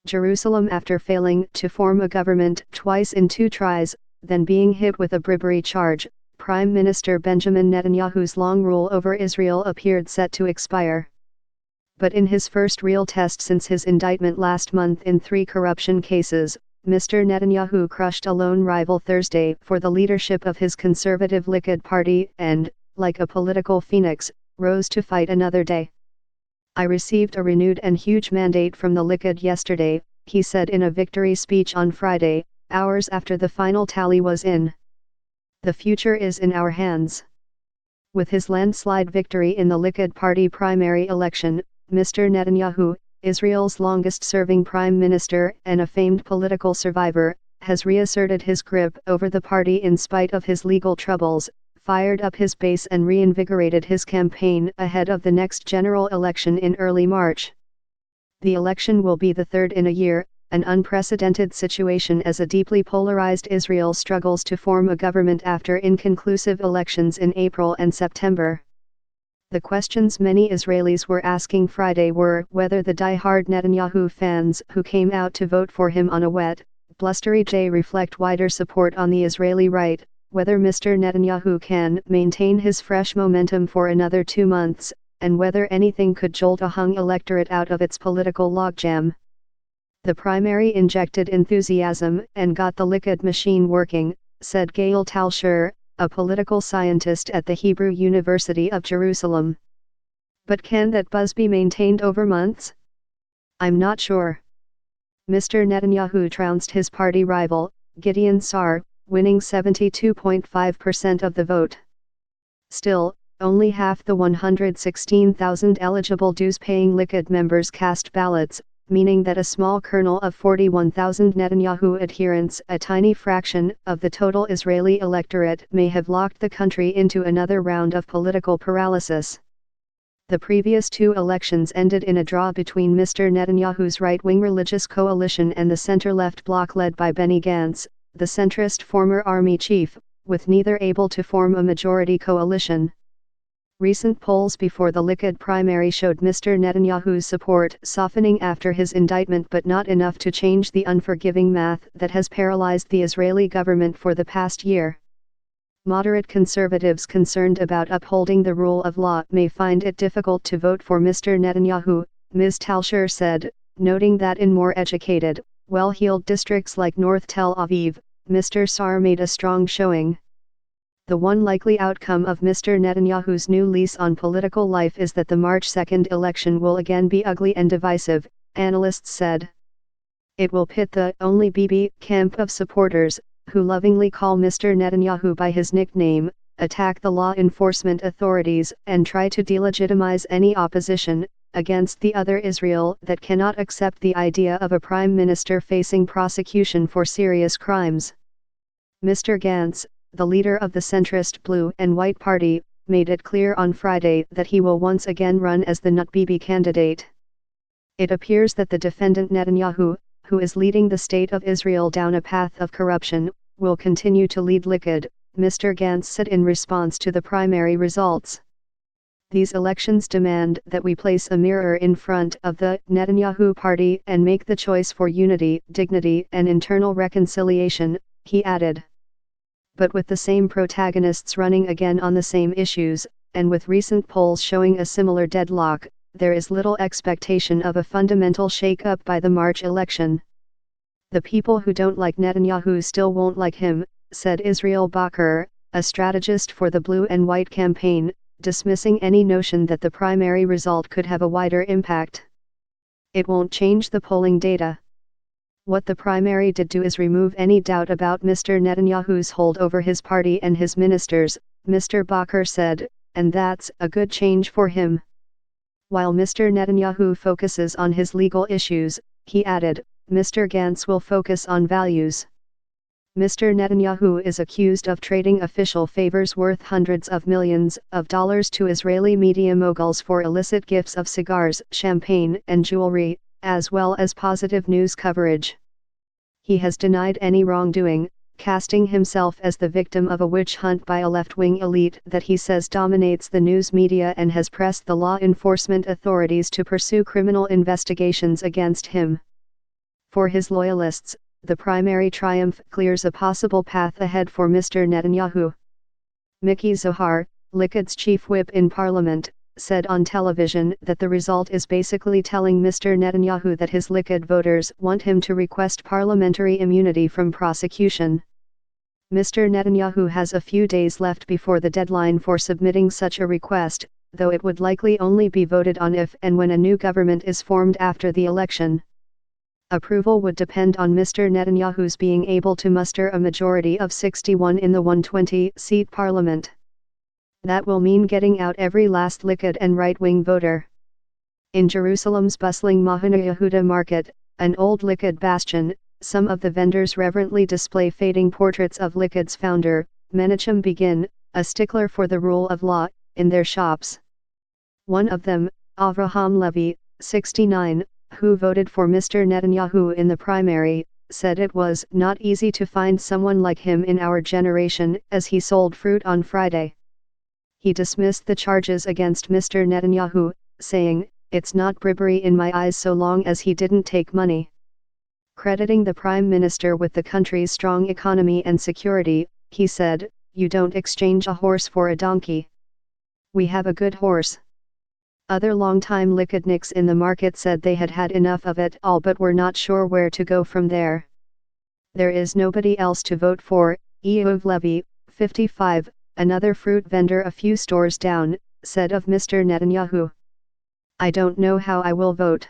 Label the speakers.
Speaker 1: Jerusalem after failing to form a government twice in 2 tries, then being hit with a bribery charge. Prime Minister Benjamin Netanyahu's long rule over Israel appeared set to expire. But in his first real test since his indictment last month in 3 corruption cases, Mr. Netanyahu crushed a lone rival Thursday for the leadership of his conservative Likud party and, like a political phoenix, rose to fight another day. "I received a renewed and huge mandate from the Likud yesterday," he said in a victory speech on Friday, hours after the final tally was in. "The future is in our hands." With his landslide victory in the Likud party primary election, Mr. Netanyahu, Israel's longest-serving prime minister and a famed political survivor, has reasserted his grip over the party in spite of his legal troubles, fired up his base and reinvigorated his campaign ahead of the next general election in early March. The election will be the third in a year, an unprecedented situation as a deeply polarized Israel struggles to form a government after inconclusive elections in April and September. The questions many Israelis were asking Friday were whether the die-hard Netanyahu fans who came out to vote for him on a wet, blustery day reflect wider support on the Israeli right, whether Mr. Netanyahu can maintain his fresh momentum for another 2 months, and whether anything could jolt a hung electorate out of its political logjam. "The primary injected enthusiasm and got the Likud machine working," said Gail Talshur, a political scientist at the Hebrew University of Jerusalem. "But can that buzz be maintained over months? I'm not sure." Mr. Netanyahu trounced his party rival, Gideon Sa'ar, winning 72.5% of the vote. Still, only half the 116,000 eligible dues-paying Likud members cast ballots, meaning that a small kernel of 41,000 Netanyahu adherents, a tiny fraction of the total Israeli electorate, may have locked the country into another round of political paralysis. The previous 2 elections ended in a draw between Mr. Netanyahu's right-wing religious coalition and the center-left bloc led by Benny Gantz, the centrist former army chief, with neither able to form a majority coalition. Recent polls before the Likud primary showed Mr. Netanyahu's support softening after his indictment, but not enough to change the unforgiving math that has paralyzed the Israeli government for the past year. Moderate conservatives concerned about upholding the rule of law may find it difficult to vote for Mr. Netanyahu, Ms. Talshur said, noting that in more educated, well-heeled districts like North Tel Aviv, Mr. Sa'ar made a strong showing. The one likely outcome of Mr. Netanyahu's new lease on political life is that the March 2 election will again be ugly and divisive, analysts said. It will pit the "only Bibi" camp of supporters, who lovingly call Mr. Netanyahu by his nickname, attack the law enforcement authorities and try to delegitimize any opposition, against the other Israel that cannot accept the idea of a prime minister facing prosecution for serious crimes. Mr. Gantz, the leader of the centrist Blue and White Party, made it clear on Friday that he will once again run as the Not Bibi candidate. It appears that the defendant Netanyahu, who is leading the state of Israel down a path of corruption, will continue to lead Likud, Mr. Gantz said in response to the primary results. "These elections demand that we place a mirror in front of the Netanyahu party and make the choice for unity, dignity and internal reconciliation," he added. But with the same protagonists running again on the same issues, and with recent polls showing a similar deadlock, there is little expectation of a fundamental shake-up by the March election. "The people who don't like Netanyahu still won't like him," said Israel Bacher, a strategist for the Blue and White campaign, dismissing any notion that the primary result could have a wider impact. "It won't change the polling data. What the primary did do is remove any doubt about Mr. Netanyahu's hold over his party and his ministers," Mr. Bacher said, "and that's a good change for him." While Mr. Netanyahu focuses on his legal issues, he added, Mr. Gantz will focus on values. Mr. Netanyahu is accused of trading official favors worth hundreds of millions of dollars to Israeli media moguls for illicit gifts of cigars, champagne and jewelry, as well as positive news coverage. He has denied any wrongdoing, casting himself as the victim of a witch hunt by a left-wing elite that he says dominates the news media and has pressed the law enforcement authorities to pursue criminal investigations against him. For his loyalists, the primary triumph clears a possible path ahead for Mr. Netanyahu. Miki Zohar, Likud chief whip in parliament, said on television that the result is basically telling Mr. Netanyahu that his Likud voters want him to request parliamentary immunity from prosecution. Mr. Netanyahu has a few days left before the deadline for submitting such a request, though it would likely only be voted on if and when a new government is formed after the election. Approval would depend on Mr. Netanyahu's being able to muster a majority of 61 in the 120-seat parliament. That will mean getting out every last Likud and right-wing voter. In Jerusalem's bustling Mahane Yehuda market, an old Likud bastion, some of the vendors reverently display fading portraits of Likud's founder, Menachem Begin, a stickler for the rule of law, in their shops. One of them, Avraham Levy, 69, who voted for Mr. Netanyahu in the primary, said it was not easy to find someone like him in our generation as he sold fruit on Friday. He dismissed the charges against Mr. Netanyahu, saying, "It's not bribery in my eyes so long as he didn't take money." Crediting the Prime Minister with the country's strong economy and security, he said, "You don't exchange a horse for a donkey. We have a good horse." Other longtime Likudniks in the market said they had had enough of it all but were not sure where to go from there. "There is nobody else to vote for," Eov Levy, 55, another fruit vendor a few stores down, said of Mr. Netanyahu. "I don't know how I will vote.